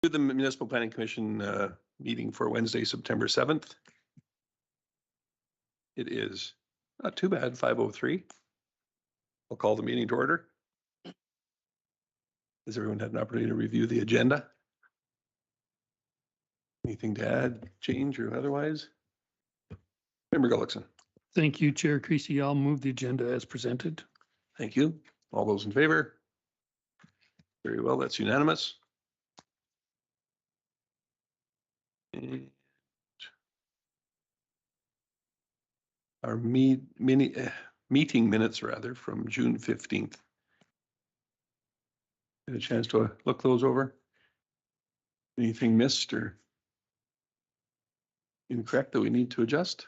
To the Municipal Planning Commission meeting for Wednesday, September 7th. It is not too bad, 5:03. I'll call the meeting to order. Has everyone had an opportunity to review the agenda? Anything to add, change, or otherwise? Member Gullickson. Thank you, Chair Creasy. I'll move the agenda as presented. Thank you. All those in favor? Very well, that's unanimous. And our meeting minutes rather from June 15th. Get a chance to look those over? Anything missed or incorrect that we need to adjust?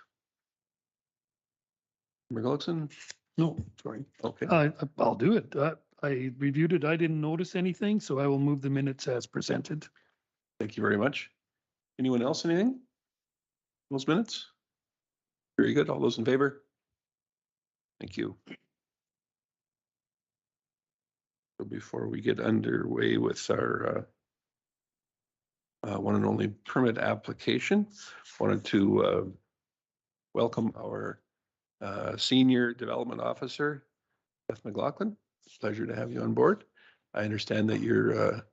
Member Gullickson? No, Sorry. Okay. I'll do it. I reviewed it. I didn't notice anything, so I will move the minutes as presented. Thank you very much. Anyone else, anything? Those minutes? Very good. All those in favor? Thank you. So before we get underway with our one and only permit application, wanted to welcome our Senior Development Officer, Beth McLaughlin. It's a pleasure to have you on board. I understand that you're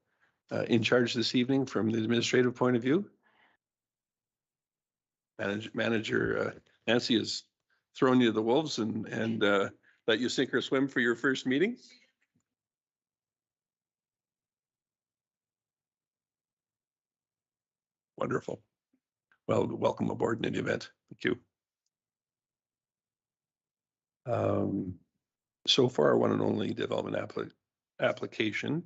in charge this evening from the administrative point of view. Manager Nancy has thrown you to the wolves and let you sink or swim for your first meeting. Wonderful. Well, welcome aboard in any event. Thank you. So far, our one and only development application,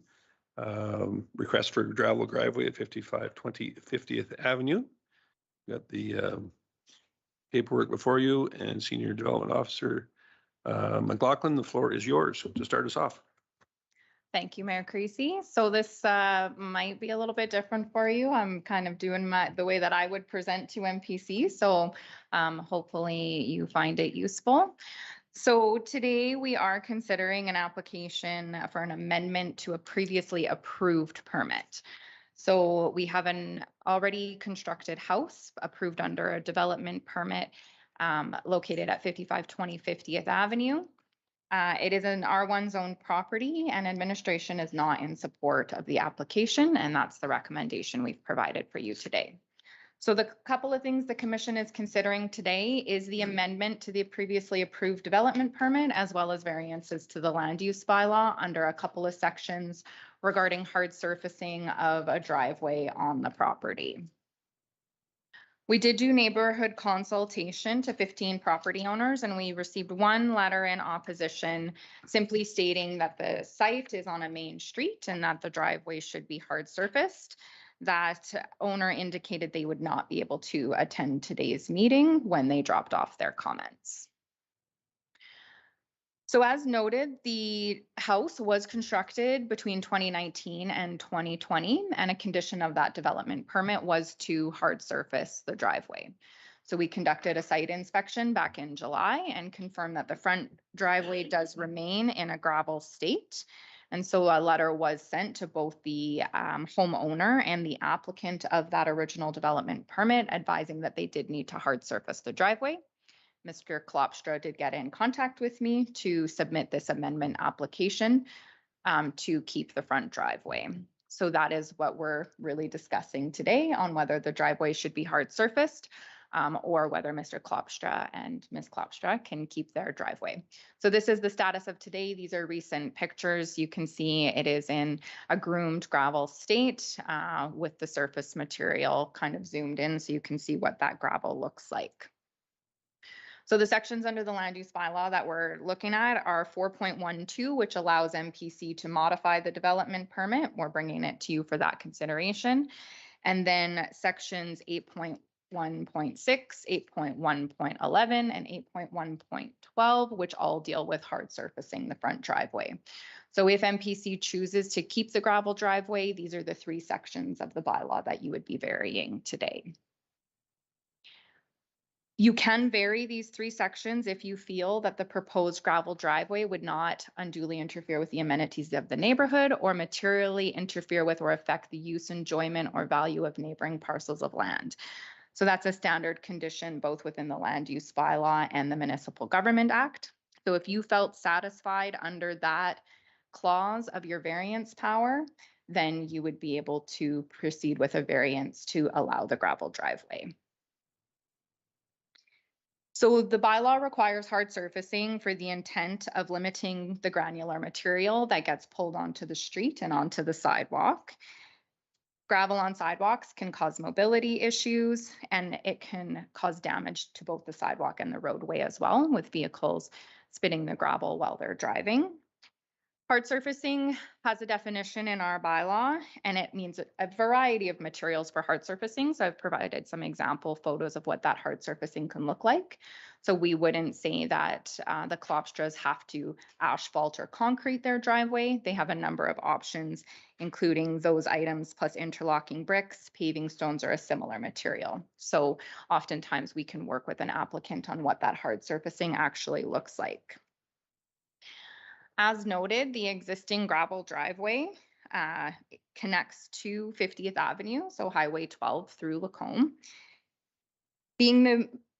request for gravel driveway at 5520 50th Avenue. Got the paperwork before you, and Senior Development Officer McLaughlin, the floor is yours to start us off. Thank you, Mayor Creasy. So this might be a little bit different for you. I'm kind of doing the way that I would present to MPC. So hopefully you find it useful. So today we are considering an application for an amendment to a previously approved permit. So we have an already constructed house approved under a development permit located at 5520 50th Avenue. It is an R1 zone property and administration is not in support of the application, and that's the recommendation we've provided for you today. So the couple of things the commission is considering today is the amendment to the previously approved development permit, as well as variances to the land use bylaw under a couple of sections regarding hard surfacing of a driveway on the property. We did do neighborhood consultation to 15 property owners, and we received one letter in opposition simply stating that the site is on a main street and that the driveway should be hard surfaced. That owner indicated they would not be able to attend today's meeting when they dropped off their comments. So as noted, the house was constructed between 2019 and 2020, and a condition of that development permit was to hard surface the driveway. So we conducted a site inspection back in July and confirmed that the front driveway does remain in a gravel state. And so a letter was sent to both the homeowner and the applicant of that original development permit advising that they did need to hard surface the driveway. Mr. Klopstra did get in contact with me to submit this amendment application to keep the front driveway. So that is what we're really discussing today, on whether the driveway should be hard surfaced or whether Mr. Klopstra and Ms. Klopstra can keep their driveway. So this is the status of today. These are recent pictures. You can see it is in a groomed gravel state with the surface material kind of zoomed in, so you can see what that gravel looks like. So the sections under the land use bylaw that we're looking at are 4.12, which allows MPC to modify the development permit. We're bringing it to you for that consideration. And then sections 8.1.6, 8.1.11, and 8.1.12, which all deal with hard surfacing the front driveway. So if MPC chooses to keep the gravel driveway, these are the three sections of the bylaw that you would be varying today. You can vary these 3 sections if you feel that the proposed gravel driveway would not unduly interfere with the amenities of the neighborhood or materially interfere with or affect the use, enjoyment, or value of neighboring parcels of land. So that's a standard condition both within the land use bylaw and the Municipal Government Act. So if you felt satisfied under that clause of your variance power, then you would be able to proceed with a variance to allow the gravel driveway. So the bylaw requires hard surfacing for the intent of limiting the granular material that gets pulled onto the street and onto the sidewalk. Gravel on sidewalks can cause mobility issues, and it can cause damage to both the sidewalk and the roadway as well, with vehicles spitting the gravel while they're driving. Hard surfacing has a definition in our bylaw, and it means a variety of materials for hard surfacing. So I've provided some example photos of what that hard surfacing can look like. So we wouldn't say that the Klopstras have to asphalt or concrete their driveway. They have a number of options, including those items plus interlocking bricks, paving stones, or a similar material. So oftentimes we can work with an applicant on what that hard surfacing actually looks like. As noted, the existing gravel driveway connects to 50th Avenue, so Highway 12 through Lacombe. Being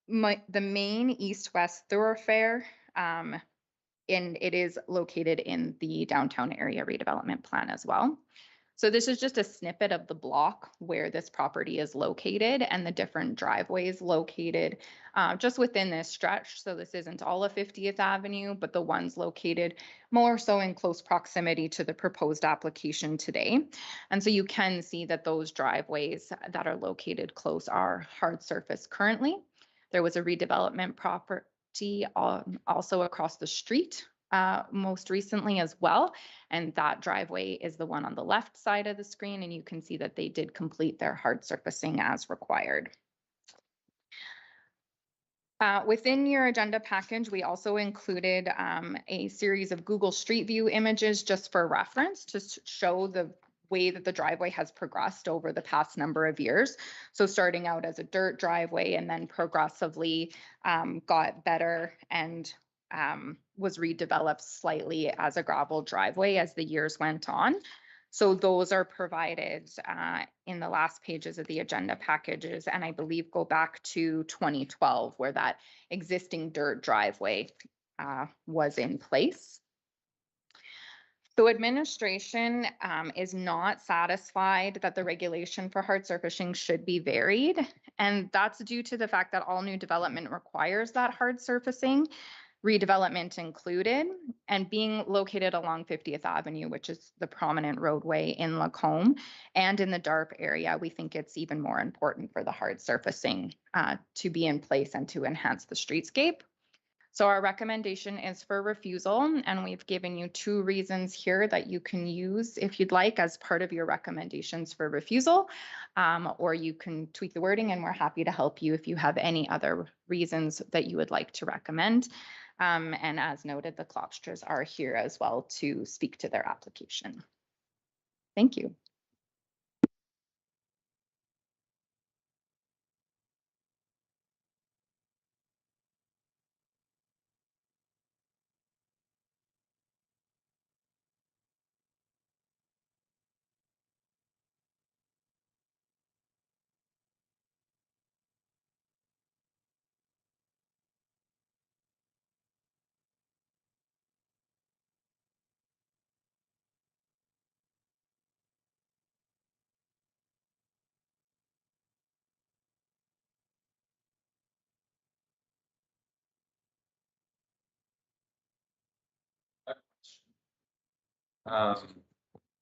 the main east-west thoroughfare, and it is located in the downtown area redevelopment plan as well. So this is just a snippet of the block where this property is located and the different driveways located just within this stretch. So this isn't all of 50th Avenue, but the ones located more so in close proximity to the proposed application today. And so you can see that those driveways that are located close are hard surface currently. There was a redevelopment property also across the street most recently as well. And that driveway is the one on the left side of the screen. And you can see that they did complete their hard surfacing as required. Within your agenda package, we also included a series of Google Street View images just for reference to show the way that the driveway has progressed over the past number of years. So starting out as a dirt driveway and then progressively got better and was redeveloped slightly as a gravel driveway as the years went on. So those are provided in the last pages of the agenda packages, and I believe go back to 2012 where that existing dirt driveway was in place. So administration is not satisfied that the regulation for hard surfacing should be varied, and that's due to the fact that all new development requires that hard surfacing, redevelopment included, and being located along 50th Avenue, which is the prominent roadway in Lacombe, and in the DARP area, we think it's even more important for the hard surfacing to be in place and to enhance the streetscape. So our recommendation is for refusal, and we've given you 2 reasons here that you can use if you'd like as part of your recommendations for refusal, or you can tweak the wording, and we're happy to help you if you have any other reasons that you would like to recommend. And as noted, the Klopstras are here as well to speak to their application. Thank you.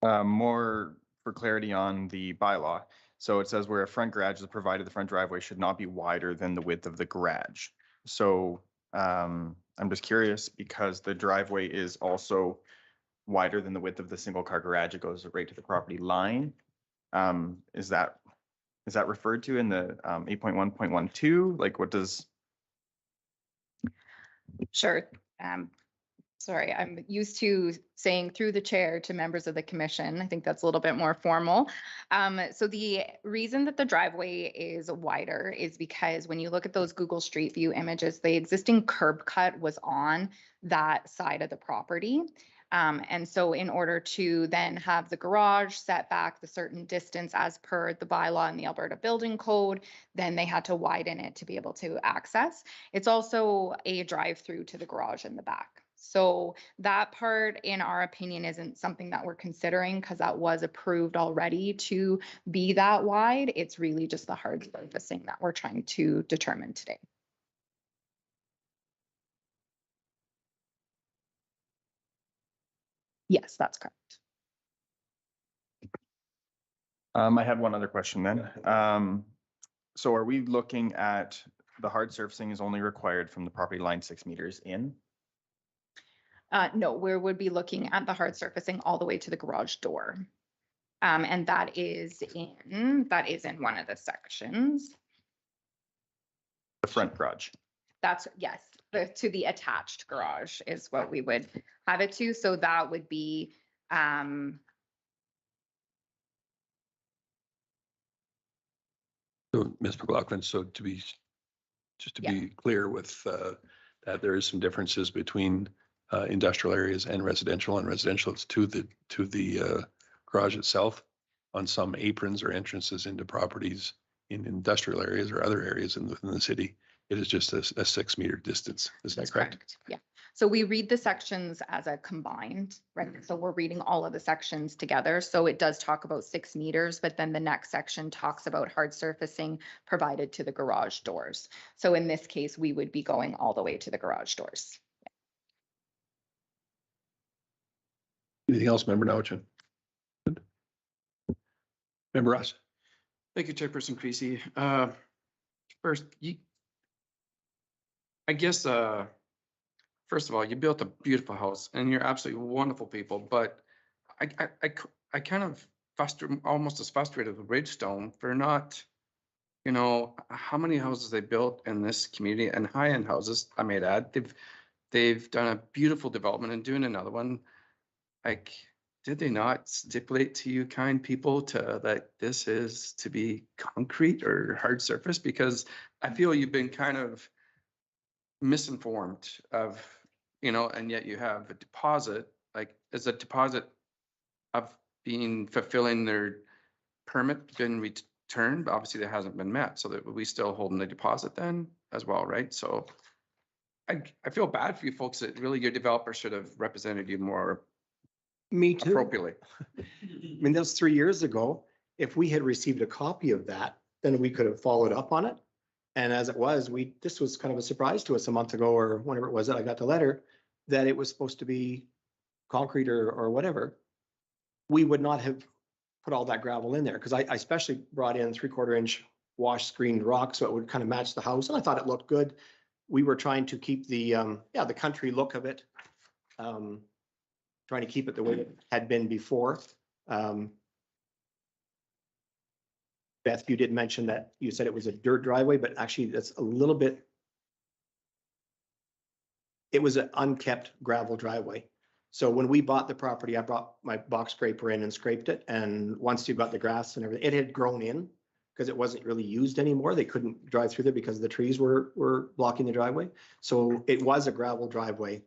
More for clarity on the bylaw. So it says where a front garage is provided, the front driveway should not be wider than the width of the garage. So I'm just curious because the driveway is also wider than the width of the single car garage. It goes right to the property line. Is that referred to in the 8.1.12? Like what does? Sure. Sorry, I'm used to saying through the chair to members of the commission. I think that's a little bit more formal. So the reason that the driveway is wider is because when you look at those Google Street View images, the existing curb cut was on that side of the property. And so in order to then have the garage set back the certain distance as per the bylaw in the Alberta Building Code, then they had to widen it to be able to access. It's also a drive-through to the garage in the back. So that part, in our opinion, isn't something that we're considering because that was approved already to be that wide. It's really just the hard surfacing that we're trying to determine today. Yes, that's correct. I had one other question then. So are we looking at the hard surfacing is only required from the property line 6 meters in? No, we would be looking at the hard surfacing all the way to the garage door. And that is in one of the sections. The front garage. That's, yes, to the attached garage is what we would have it to. So that would be, So, Ms. McLaughlin, so just to be clear with that there is some differences between industrial areas and residential. And residential is to the garage itself. On some aprons or entrances into properties in industrial areas or other areas within the city, it is just a 6 meter distance. Is that that's correct? correct. Yeah. So we read the sections as a combined, right? So we're reading all of the sections together. So it does talk about 6 meters, but then the next section talks about hard surfacing provided to the garage doors. So in this case, we would be going all the way to the garage doors. Anything else, Member Nowichin? Member Ross? Thank you, Chairperson Creasy. First, I guess, first of all, you built a beautiful house and you're absolutely wonderful people, but I kind of almost as frustrated with Ridgestone for not, how many houses they built in this community, and high-end houses, I may add. They've done a beautiful development and doing another one. Like, did they not stipulate to you kind people that this is to be concrete or hard surface? Because I feel you've been kind of misinformed of, and yet you have a deposit, like is a deposit of fulfilling their permit been returned? Obviously that hasn't been met, so that we still holding the deposit then as well, right? So I feel bad for you folks that really your developer should have represented you more Me too. appropriately. I mean, that was 3 years ago. If we had received a copy of that, then we could have followed up on it. And as it was, this was kind of a surprise to us a month ago or whenever it was that I got the letter that it was supposed to be concrete or whatever. We would not have put all that gravel in there because I especially brought in 3/4 inch wash screened rock so it would kind of match the house. And I thought it looked good. We were trying to keep the country look of it. Trying to keep it the way it had been before. Beth, you did mention that you said it was a dirt driveway, but actually that's a little bit. It was an unkept gravel driveway. So when we bought the property, I brought my box scraper in and scraped it. And once you got the grass and everything, it had grown in because it wasn't really used anymore. They couldn't drive through there because the trees were blocking the driveway. So it was a gravel driveway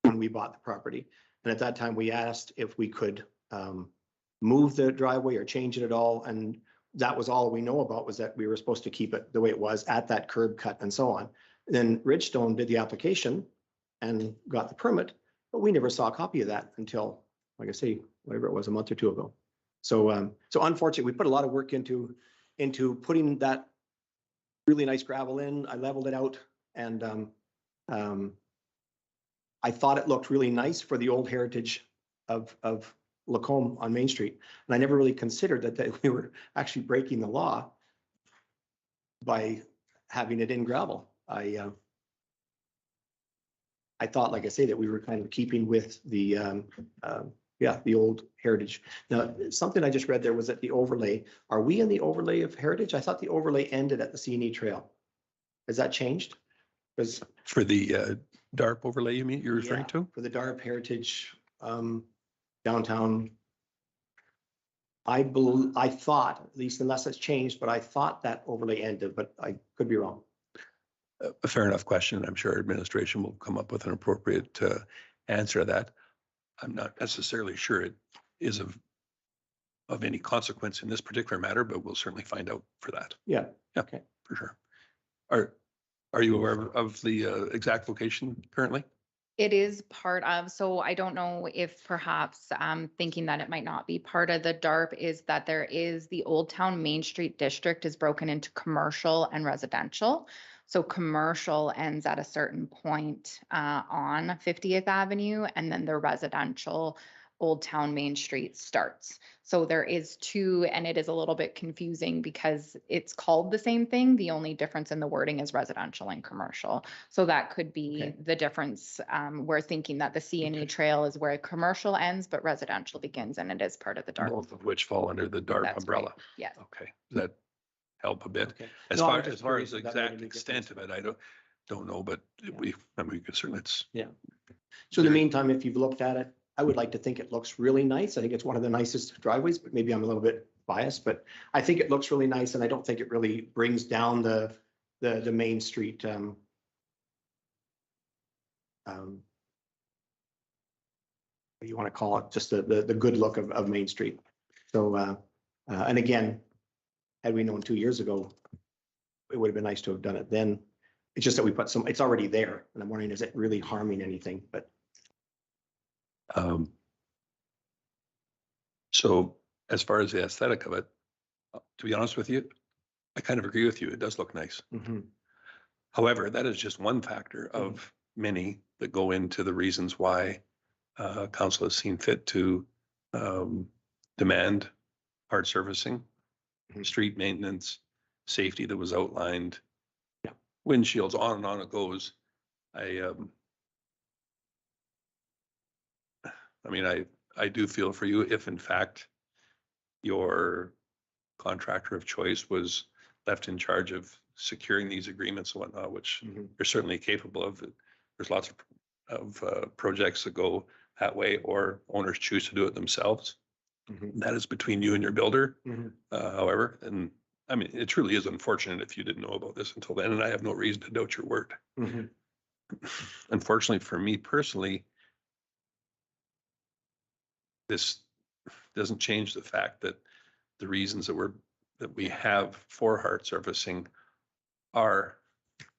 when we bought the property. And at that time, we asked if we could move the driveway or change it at all. And that was all we know about, was that we were supposed to keep it the way it was at that curb cut and so on. Then Ridgestone did the application and got the permit, but we never saw a copy of that until, like I say, whatever it was, a month or two ago. So so unfortunately, we put a lot of work into putting that really nice gravel in. I leveled it out and I thought it looked really nice for the old heritage of Lacombe on Main Street. And I never really considered that we were actually breaking the law by having it in gravel. I thought, like I say, that we were kind of keeping with the old heritage. Now, something I just read there was that the overlay, are we in the overlay of heritage? I thought the overlay ended at the C&E Trail. Has that changed? Because For the DARP overlay you mean, you're referring Yeah, to? For the DARP Heritage downtown. I thought, at least unless it's changed, but I thought that overlay ended, but I could be wrong. A fair enough question. I'm sure administration will come up with an appropriate answer to that. I'm not necessarily sure it is of any consequence in this particular matter, but we'll certainly find out for that. Yeah. Yeah, Okay. for sure. Are you aware of the exact location currently? It is part of, so I don't know if perhaps thinking that it might not be part of the DARP is that there is the Old Town Main Street district is broken into commercial and residential. So commercial ends at a certain point on 50th Avenue, and then the residential Old Town Main Street starts. So there is two, and it is a little bit confusing because it's called the same thing. The only difference in the wording is residential and commercial. So that could be Okay. the difference. We're thinking that the C&E trail is where commercial ends, but residential begins, and it is part of the DARP. Both of which fall under the DARP That's right. umbrella. Yes. Okay, does that help a bit? Okay. As No, I far was just as far as curious the if that made exact any extent of difference. it, I don't know, but Yeah. I mean, we could certainly, it's, So in the meantime, if you've looked at it, I would like to think it looks really nice. I think it's one of the nicest driveways, but maybe I'm a little bit biased, but I think it looks really nice, and I don't think it really brings down the Main Street. What do you want to call it? Just the good look of Main Street. So, and again, had we known 2 years ago, it would have been nice to have done it then. It's just that we put it's already there, and I'm wondering, is it really harming anything? But so as far as the aesthetic of it, to be honest with you, I kind of agree with you. It does look nice. mhm, However, that is just one factor of many that go into the reasons why council has seen fit to demand hard servicing, Mhm. street maintenance, safety that was outlined, Yeah. windshields, on it goes. I mean, I do feel for you if in fact your contractor of choice was left in charge of securing these agreements and whatnot, which mhm. they're certainly capable of. There's lots of projects that go that way, or owners choose to do it themselves. Mhm. That is between you and your builder. Mhm. However, and I mean, it truly is unfortunate if you didn't know about this until then, and I have no reason to doubt your word. Mhm. Unfortunately for me personally, this doesn't change the fact that the reasons that we have for hard surfacing are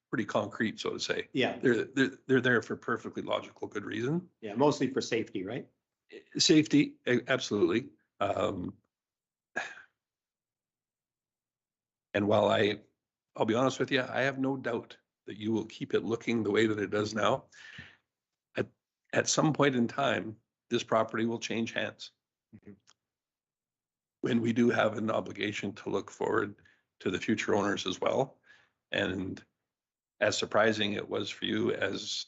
pretty concrete, so to say. Yeah, They're there for perfectly logical, good reason. yeah, mostly for safety, right? Safety, absolutely. And while I'll be honest with you, I have no doubt that you will keep it looking the way that it does now. At some point in time, this property will change hands. Mhm. When we do have an obligation to look forward to the future owners as well. And as surprising it was for you as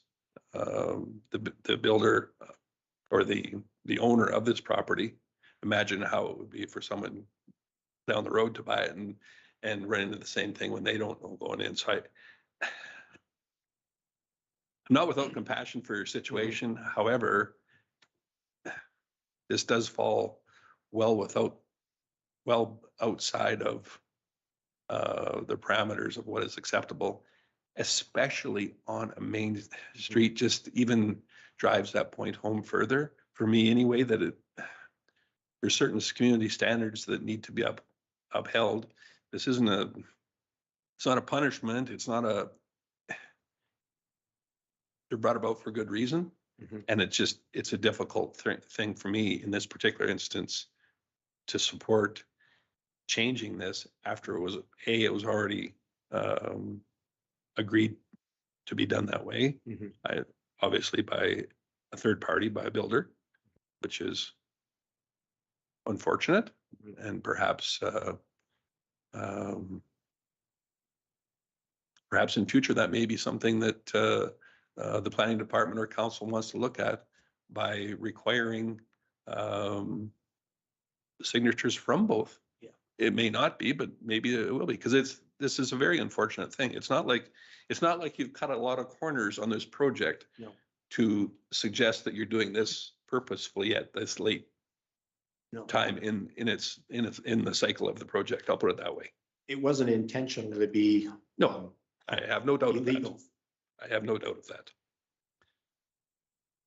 the builder or the owner of this property, imagine how it would be for someone down the road to buy it and run into the same thing when they don't know going in. So I'm not without compassion for your situation. However, this does fall well outside of the parameters of what is acceptable, especially on a main street, just even drives that point home further for me anyway, that there's certain community standards that need to be upheld. This isn't it's not a punishment. They're brought about for good reason. Mhm. And it's a difficult thing for me in this particular instance to support changing this after it was already agreed to be done that way. Mhm. Obviously by a third party, by a builder, which is unfortunate, and perhaps perhaps in future that may be something that the planning department or council wants to look at by requiring signatures from both. Yeah. It may not be, but maybe it will be, because this is a very unfortunate thing. It's not like you've cut a lot of corners on this project No. to suggest that you're doing this purposefully at this late No. time in the cycle of the project. I'll put it that way. It wasn't intentional to be. No, I have no doubt of that. Illegal. I have no doubt of that.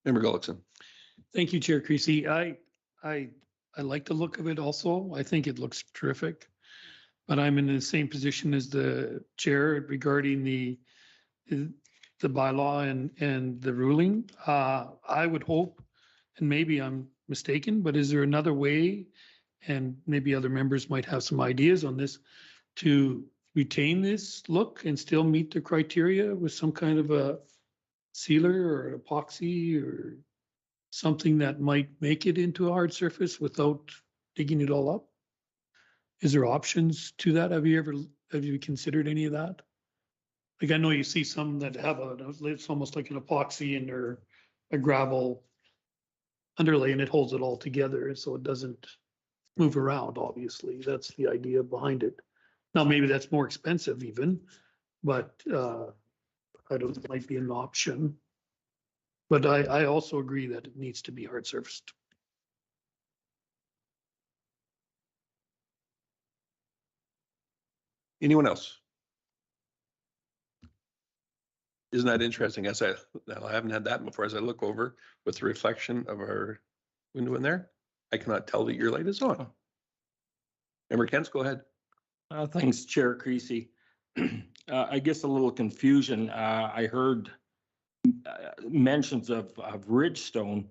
Member Gullickson. Thank you, Chair Creasy. I like the look of it also. I think it looks terrific. But I'm in the same position as the chair regarding the bylaw and the ruling. I would hope, and maybe I'm mistaken, but is there another way? And maybe other members might have some ideas on this to retain this look and still meet the criteria with some kind of a sealer or epoxy or something that might make it into a hard surface without digging it all up? Is there options to that? Have you considered any of that? Like, I know you see some that have it's almost like an epoxy and or a gravel underlay and it holds it all together so it doesn't move around, obviously. That's the idea behind it. Now, maybe that's more expensive even, but I don't, it might be an option. But I also agree that it needs to be hard surfaced. Anyone else? Isn't that interesting? Now I haven't had that before. As I look over with the reflection of our window in there, I cannot tell that your light is on. Member Kents, go ahead. Thanks, Chair Creasy. I guess a little confusion. I heard mentions of Ridgestone.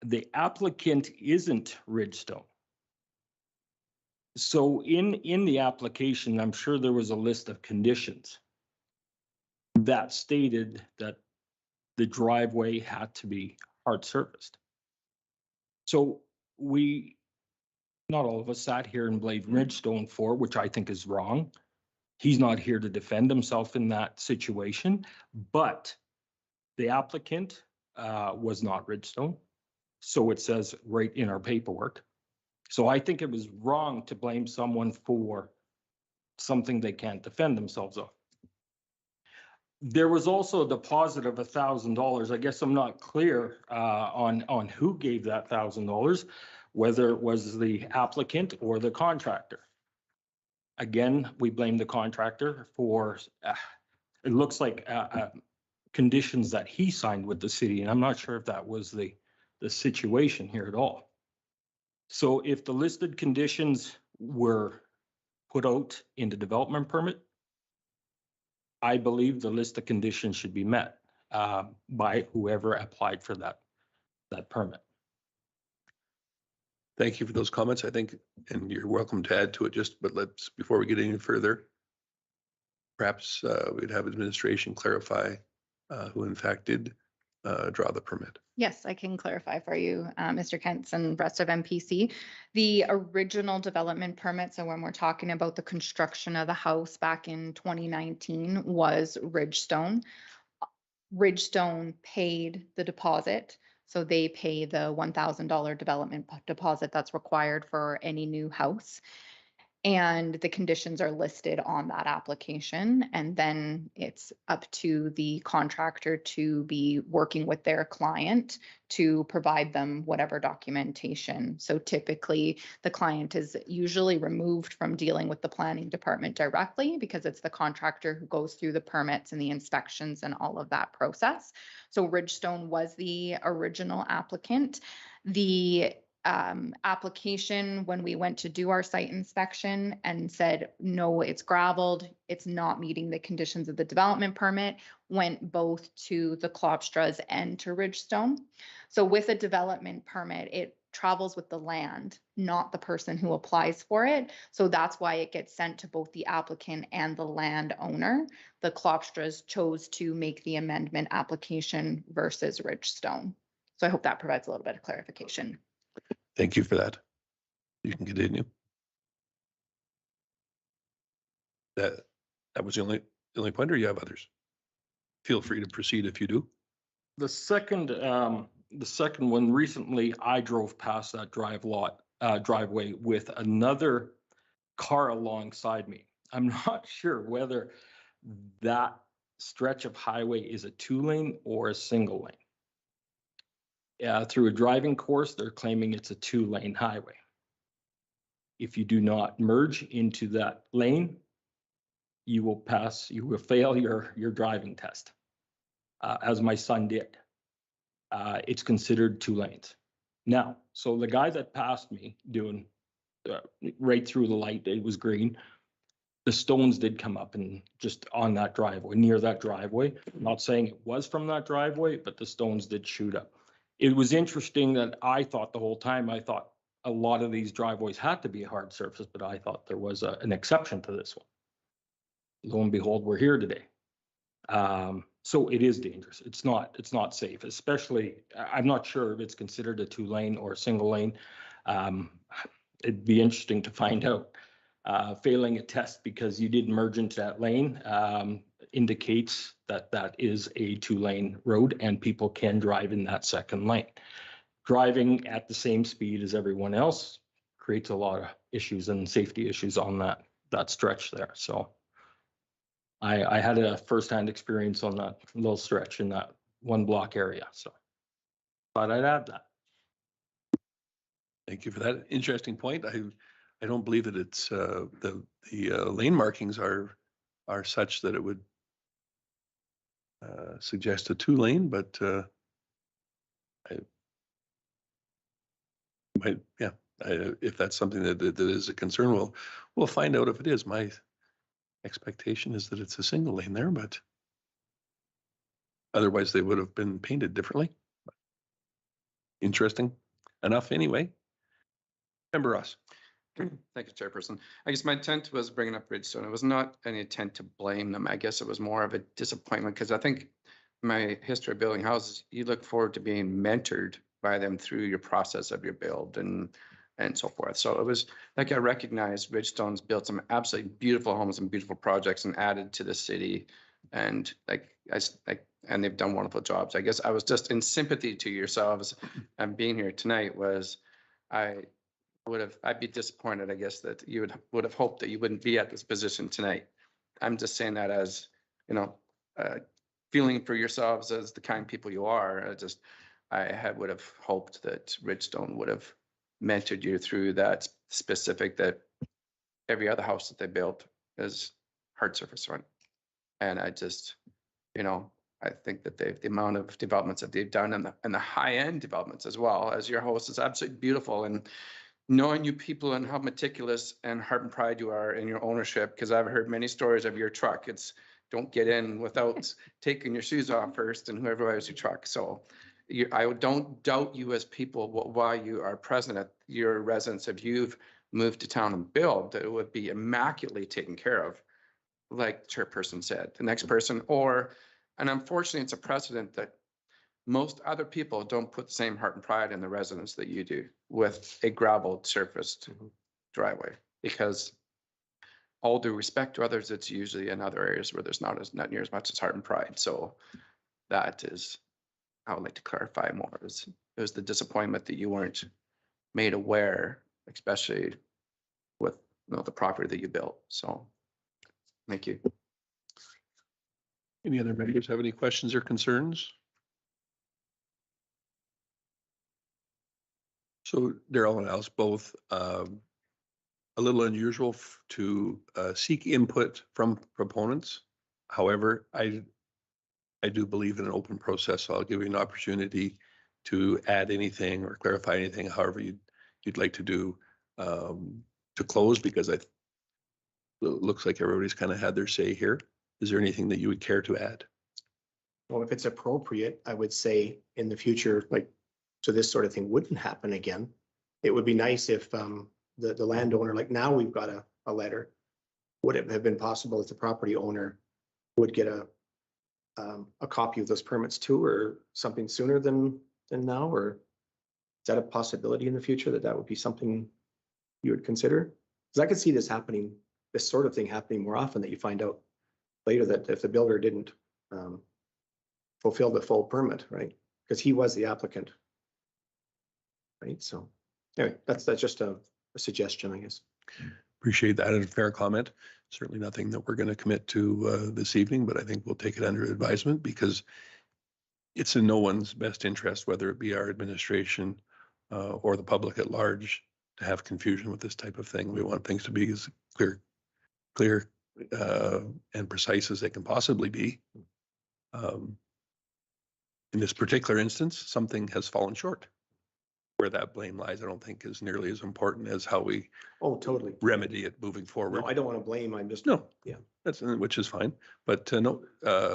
The applicant isn't Ridgestone. So in the application, I'm sure there was a list of conditions that stated that the driveway had to be hard surfaced. So not all of us sat here and blamed Ridgestone for, which I think is wrong. He's not here to defend himself in that situation, but the applicant was not Ridgestone. So it says right in our paperwork. So I think it was wrong to blame someone for something they can't defend themselves of. There was also a deposit of $1,000. I guess I'm not clear on who gave that $1,000, whether it was the applicant or the contractor. Again, we blame the contractor for, it looks like conditions that he signed with the city, and I'm not sure if that was the situation here at all. So if the listed conditions were put out in the development permit, I believe the list of conditions should be met by whoever applied for that permit. Thank you for those comments. I think, and you're welcome to add to it but before we get any further, perhaps we'd have administration clarify who in fact did draw the permit. Yes, I can clarify for you, Mr. Kentz and rest of MPC. The original development permit, so when we're talking about the construction of the house back in 2019, was Ridgestone. Ridgestone paid the deposit, so they pay the $1,000 development deposit that's required for any new house. And the conditions are listed on that application. And then it's up to the contractor to be working with their client to provide them whatever documentation. So typically the client is usually removed from dealing with the planning department directly because it's the contractor who goes through the permits and the inspections and all of that process. So Ridgestone was the original applicant. The application, when we went to do our site inspection and said, no, it's graveled, it's not meeting the conditions of the development permit, went both to the Klopstras and to Ridgestone. So with a development permit, it travels with the land, not the person who applies for it. So that's why it gets sent to both the applicant and the landowner. The Klopstras chose to make the amendment application versus Ridgestone. So I hope that provides a little bit of clarification. Thank you for that. You can continue. That was the only point, or you have others? Feel free to proceed if you do. The second one, recently I drove past that driveway with another car alongside me. I'm not sure whether that stretch of highway is a 2-lane or a single lane. Through a driving course, they're claiming it's a 2-lane highway. If you do not merge into that lane, you will fail your driving test, as my son did. It's considered 2 lanes. Now, so the guy that passed me doing right through the light, it was green. The stones did come up and just on that driveway, near that driveway. I'm not saying it was from that driveway, but the stones did shoot up. It was interesting that I thought the whole time, I thought a lot of these driveways had to be a hard surface, but I thought there was an exception to this one. Lo and behold, we're here today. So it is dangerous. It's not safe, especially, I'm not sure if it's considered a 2-lane or a single lane. It'd be interesting to find out. Failing a test because you didn't merge into that lane indicates that that is a 2-lane road and people can drive in that second lane. Driving at the same speed as everyone else creates a lot of issues and safety issues on that stretch there. So I had a firsthand experience on that little stretch in that 1 block area. So thought I'd add that. Thank you for that interesting point. I don't believe that it's the lane markings are such that it would suggest a 2-lane, but if that's something that is a concern, we'll find out if it is. My expectation is that it's a single lane there, but otherwise they would have been painted differently. Interesting enough anyway. Member Ross. Thank you, Chairperson. I guess my intent was bringing up Ridgestone. It was not any intent to blame them. I guess it was more of a disappointment because I think my history of building houses, you look forward to being mentored by them through your process of your build and so forth. So it was like I recognized Ridgestone's built some absolutely beautiful homes and beautiful projects and added to the city, and and they've done wonderful jobs. I guess I was just in sympathy to yourselves and being here tonight was I'd be disappointed, I guess, that you would have hoped that you wouldn't be at this position tonight. I'm just saying that as, feeling for yourselves as the kind people you are. I would have hoped that Ridgestone would have mentored you through that specific, that every other house that they built is hard surface front. And I just, I think that the amount of developments that they've done and the high end developments as well as your house is absolutely beautiful. And knowing you people and how meticulous and heart and pride you are in your ownership, because I've heard many stories of your truck. It's don't get in without taking your shoes off first and whoever drives your truck. So I don't doubt you as people why you are present at your residence. If you've moved to town and build, that it would be immaculately taken care of, like the chairperson said, the next person, and unfortunately it's a precedent that most other people don't put the same heart and pride in the residence that you do with a gravel surfaced driveway, because all due respect to others, it's usually in other areas where there's not near as much as heart and pride. So that is, I would like to clarify more. It was the disappointment that you weren't made aware, especially with the property that you built. So thank you. Any other members have any questions or concerns? So Daryl and Alice both, a little unusual to seek input from proponents. However, I do believe in an open process, so I'll give you an opportunity to add anything or clarify anything, however you'd like to do to close, because it looks like everybody's kind of had their say here. Is there anything that you would care to add? Well, if it's appropriate, I would say in the future, so this sort of thing wouldn't happen again. It would be nice if the landowner, like now we've got a letter. Would it have been possible if the property owner would get a copy of those permits too, or something sooner than now? Or is that a possibility in the future that would be something you would consider? Because I could see this sort of thing happening more often, that you find out later that if the builder didn't fulfill the full permit, right? Because he was the applicant, right? So anyway, that's just a suggestion, I guess. Appreciate that and a fair comment. Certainly nothing that we're going to commit to this evening, but I think we'll take it under advisement because it's in no one's best interest, whether it be our administration or the public at large, to have confusion with this type of thing. We want things to be as clear and precise as they can possibly be. In this particular instance, something has fallen short. Where that blame lies, I don't think is nearly as important as how we Oh, totally. remedy it moving forward. No, I don't want to blame. I'm just. No. Yeah. That's, which is fine, but no,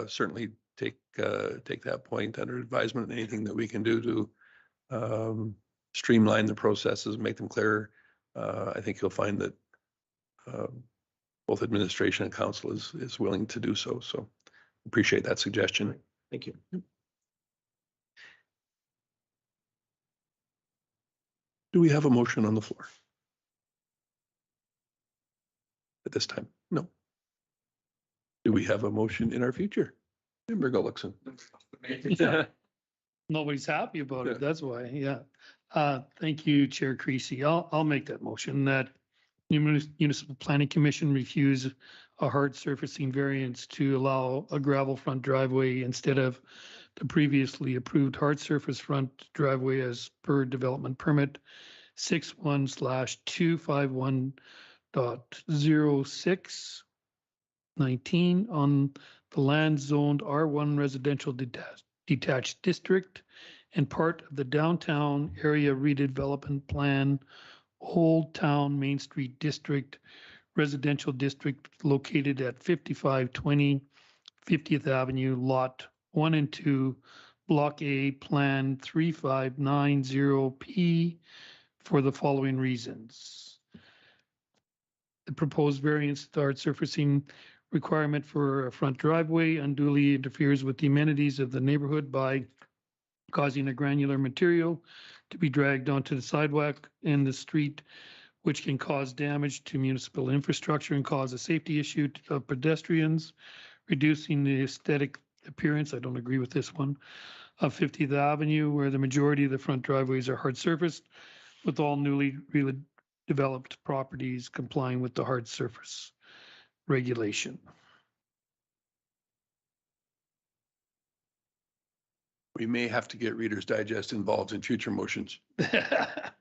certainly take that point under advisement. Anything that we can do to streamline the processes, make them clearer. I think you'll find that both administration and council is willing to do so. So appreciate that suggestion. Thank you. Do we have a motion on the floor at this time? No. Do we have a motion in our future? Member Gullickson. Nobody's happy about Yeah. it. That's why, yeah. Thank you, Chair Creasy. I'll make that motion that Municipal Planning Commission refuse a hard surfacing variance to allow a gravel front driveway instead of the previously approved hard surface front driveway as per development permit 61/251.0619 on the land zoned R1 residential detached district and part of the downtown area redevelopment plan, Old Town Main Street District, residential district located at 5520 50th Avenue, Lot 1 and 2, Block A, Plan 3590P for the following reasons. The proposed variance to hard surfacing requirement for a front driveway unduly interferes with the amenities of the neighborhood by causing a granular material to be dragged onto the sidewalk and the street, which can cause damage to municipal infrastructure and cause a safety issue of pedestrians, reducing the aesthetic appearance, I don't agree with this one, of 50th Avenue, where the majority of the front driveways are hard surfaced, with all newly developed properties complying with the hard surface regulation. We may have to get Reader's Digest involved in future motions. That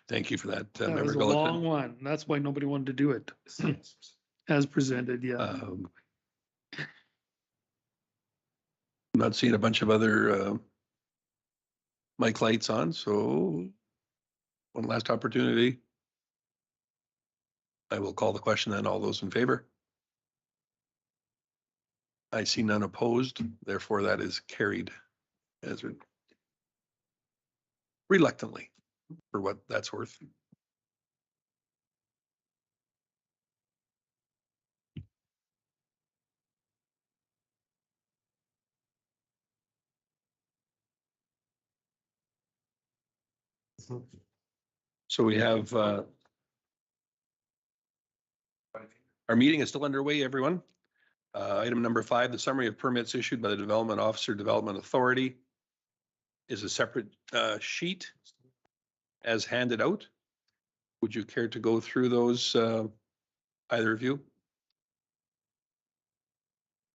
Thank you for that, was Member a long Gullickson. one. That's why nobody wanted to do it. As presented, yeah. Not seeing a bunch of other mic lights on, so one last opportunity. I will call the question then. All those in favor? I see none opposed, therefore that is carried as reluctantly, for what that's worth. So we have, our meeting is still underway, everyone. Item number 5, the summary of permits issued by the Development Officer, Development Authority is a separate sheet as handed out. Would you care to go through those, either of you?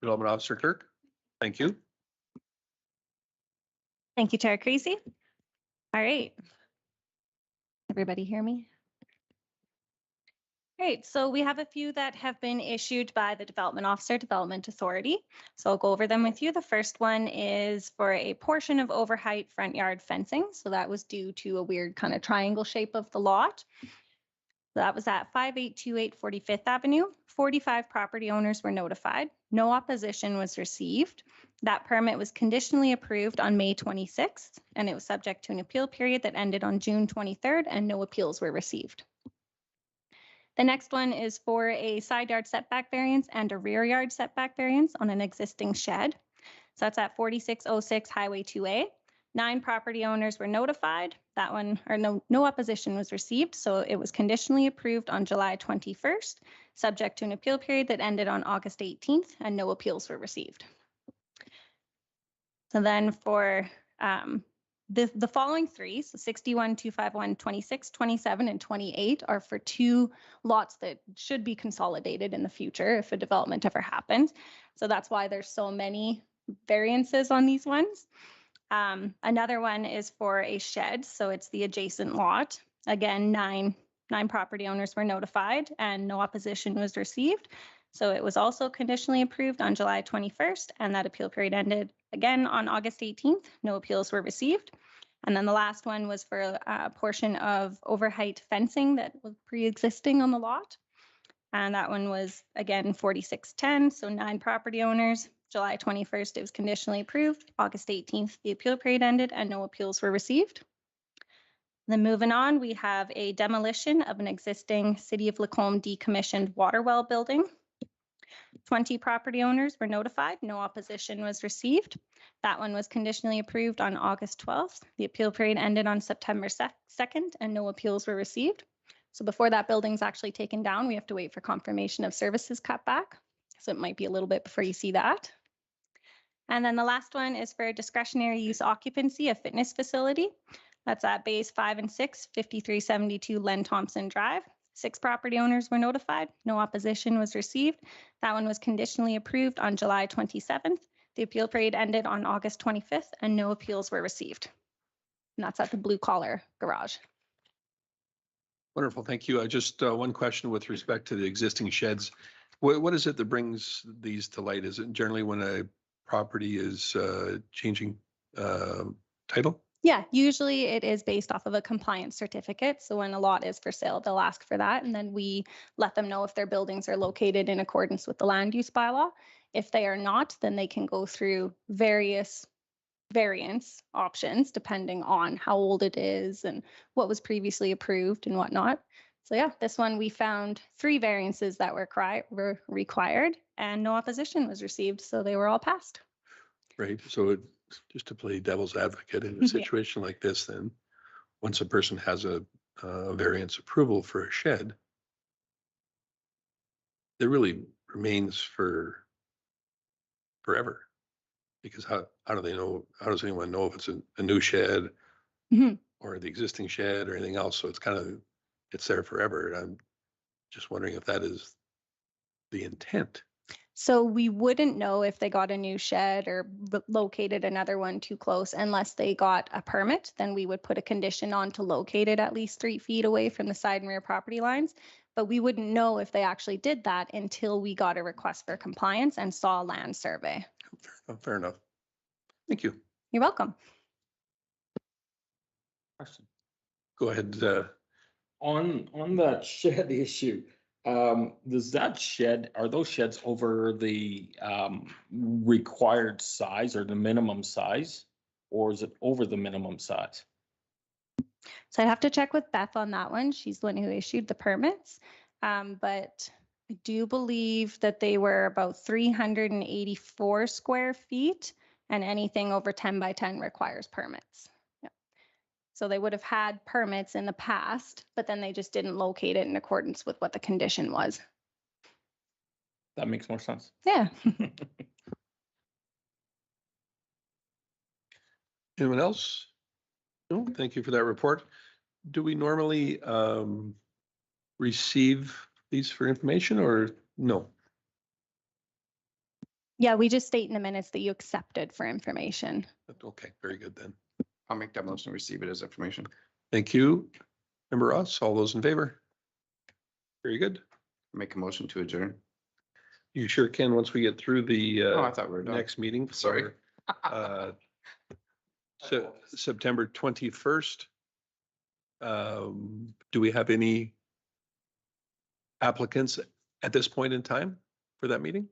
Development Officer Kirk, thank you. Thank you, Chair Creasy. All right. Everybody hear me? All right, so we have a few that have been issued by the Development Officer, Development Authority. So I'll go over them with you. The first one is for a portion of overheight front yard fencing. So that was due to a weird kind of triangle shape of the lot. That was at 5828 45th Avenue. 45 property owners were notified. No opposition was received. That permit was conditionally approved on May 26th, and it was subject to an appeal period that ended on June 23rd, and no appeals were received. The next one is for a side yard setback variance and a rear yard setback variance on an existing shed. So that's at 4606 Highway 2A. 9 property owners were notified. That one, or no opposition was received, so it was conditionally approved on July 21st, subject to an appeal period that ended on August 18th, and no appeals were received. So then for The following three, so 61, 251, 26, 27, and 28 are for two lots that should be consolidated in the future if a development ever happens. So that's why there's so many variances on these ones. Another one is for a shed, so it's the adjacent lot. Again, nine property owners were notified and no opposition was received. So it was also conditionally approved on July 21st, and that appeal period ended again on August 18th. No appeals were received. And then the last one was for a portion of overheight fencing that was pre-existing on the lot. And that one was, again, 4610, so 9 property owners. July 21st, it was conditionally approved. August 18th, the appeal period ended and no appeals were received. Then moving on, we have a demolition of an existing City of Lacombe decommissioned water well building. 20 property owners were notified. No opposition was received. That one was conditionally approved on August 12th. The appeal period ended on September 2nd and no appeals were received. So before that building's actually taken down, we have to wait for confirmation of services cut back. So it might be a little bit before you see that. And then the last one is for discretionary use occupancy, a fitness facility. That's at Bays 5 and 6, 5372 Len Thompson Drive. 6 property owners were notified. No opposition was received. That one was conditionally approved on July 27th. The appeal period ended on August 25th and no appeals were received. And that's at the Blue Collar Garage. Wonderful, thank you. Just one question with respect to the existing sheds. What is it that brings these to light? Is it generally when a property is changing title? Yeah, usually it is based off of a compliance certificate. So when a lot is for sale, they'll ask for that. And then we let them know if their buildings are located in accordance with the land use bylaw. If they are not, then they can go through various variance options depending on how old it is and what was previously approved and whatnot. So yeah, this one we found 3 variances that were required and no opposition was received. So they were all passed. Right, so just to play devil's advocate in a situation like this, then, once a person has a variance approval for a shed, there really remains for forever. Because how do they know, how does anyone know if it's a new shed or the existing shed or anything else? So it's there forever. And I'm just wondering if that is the intent. So we wouldn't know if they got a new shed or located another one too close unless they got a permit. Then we would put a condition on to locate it at least 3 feet away from the side and rear property lines. But we wouldn't know if they actually did that until we got a request for compliance and saw a land survey. Fair enough. Thank you. You're welcome. Question. Go ahead. On that shed issue, does that shed, are those sheds over the required size or the minimum size? Or is it over the minimum size? So I'd have to check with Beth on that one. She's the one who issued the permits. But I do believe that they were about 384 square feet and anything over 10 by 10 requires permits. Yeah. So they would have had permits in the past, but then they just didn't locate it in accordance with what the condition was. That makes more sense. Yeah. Anyone else? No, thank you for that report. Do we normally receive these for information or no? Yeah, we just state in the minutes that you accepted for information. Okay, very good then. I'll make that motion to receive it as information. Thank you. Member Ross, all those in favor? Very good. Make a motion to adjourn. You sure can once we get through the Oh, I thought we were done. next meeting. Sorry. So September 21st. Do we have any applicants at this point in time for that meeting?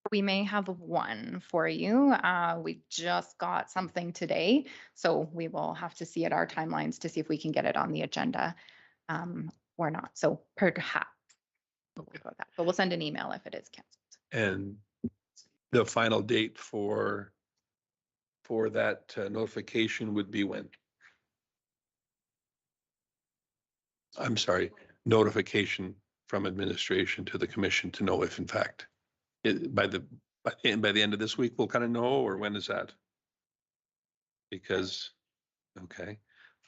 We may have one for you. We just got something today, so we will have to see at our timelines to see if we can get it on the agenda or not. So perhaps we'll go with that, but we'll send an email if it is canceled. And the final date for that notification would be when? I'm sorry, notification from administration to the commission to know if in fact by the end of this week, we'll kind of know, or when is that? Because Okay.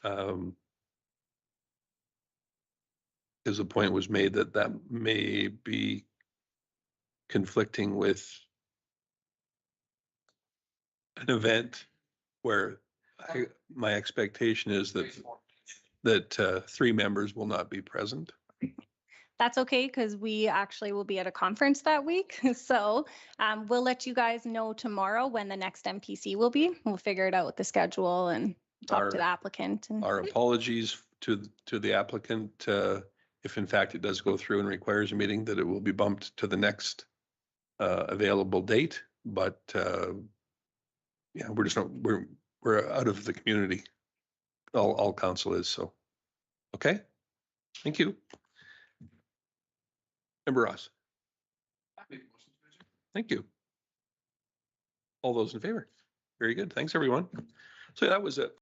Because the point was made that that may be conflicting with an event where my expectation is that 3 members will not be present. That's okay, because we actually will be at a conference that week. So we'll let you guys know tomorrow when the next MPC will be. We'll figure it out with the schedule and talk to the applicant. And Our apologies to the applicant, if in fact it does go through and requires a meeting, that it will be bumped to the next available date. But yeah, we're just not, we're out of the community. All council is, so. Okay, thank you. Member Ross, thank you. All those in favor? Very good. Thanks, everyone. So that was it.